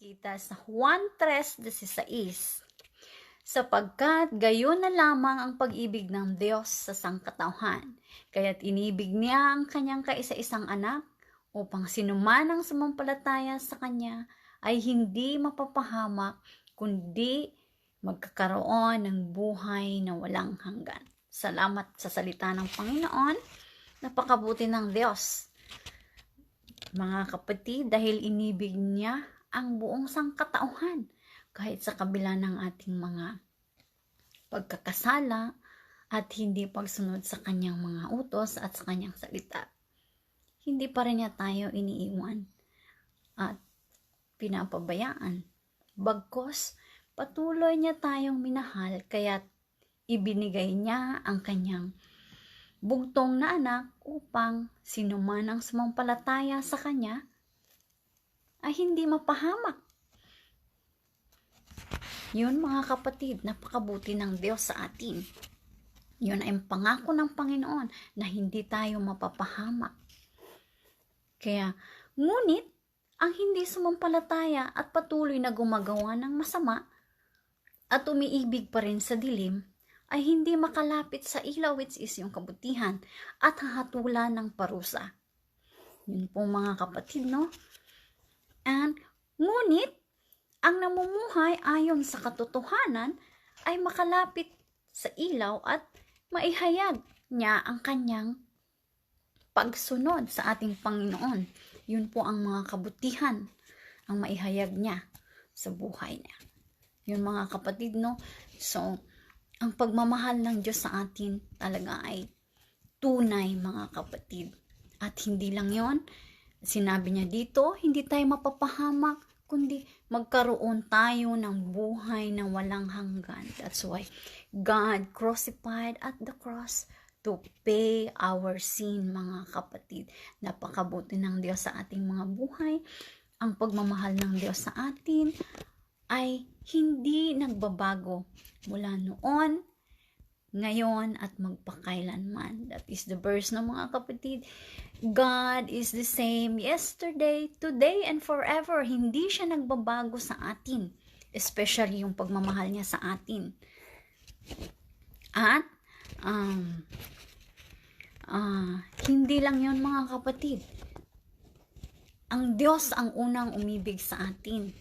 makikita sa Juan 3:16. Sapagkat gayon na lamang ang pag-ibig ng Diyos sa sangkatauhan, kaya't inibig niya ang kanyang kaisa-isang anak, upang sinuman ang sumampalataya sa kanya ay hindi mapapahamak, kundi magkakaroon ng buhay na walang hanggan. Salamat sa salita ng Panginoon. Napakabuti ng Diyos, mga kapatid, dahil inibig niya ang buong sangkatauhan kahit sa kabila ng ating mga pagkakasala at hindi pagsunod sa kanyang mga utos at sa kanyang salita. Hindi pa rin niya tayo iniiwan at pinapabayaan. Bagkus, patuloy niya tayong minahal, kaya't ibinigay niya ang kanyang bugtong na anak upang sinuman ang sumampalataya sa kanya ay hindi mapahamak. Yun, mga kapatid, napakabuti ng Diyos sa atin. Yun ay ang pangako ng Panginoon na hindi tayo mapapahamak. Kaya, ngunit, ang hindi sumampalataya at patuloy na gumagawa ng masama at umiibig pa rin sa dilim ay hindi makalapit sa ilaw, which is yung kabutihan, at hahatulan ng parusa. Yun po, mga kapatid, no? And, ngunit, ang namumuhay ayon sa katotohanan ay makalapit sa ilaw at maihayag niya ang kanyang pagsunod sa ating Panginoon. Yun po ang mga kabutihan ang maihayag niya sa buhay niya. Yun, mga kapatid, no? So, ang pagmamahal ng Diyos sa atin talaga ay tunay, mga kapatid. At hindi lang yon, sinabi niya dito, hindi tayo mapapahamak, kundi magkaroon tayo ng buhay na walang hanggan. That's why God crucified at the cross to pay our sin, mga kapatid. Napakabuti ng Diyos sa ating mga buhay. Ang pagmamahal ng Diyos sa atin ay hindi nagbabago mula noon, ngayon, at magpakailanman. That is the verse, ng mga kapatid. God is the same yesterday, today, and forever. Hindi siya nagbabago sa atin, especially yung pagmamahal niya sa atin. At hindi lang yon, mga kapatid. Ang Diyos ang unang umibig sa atin.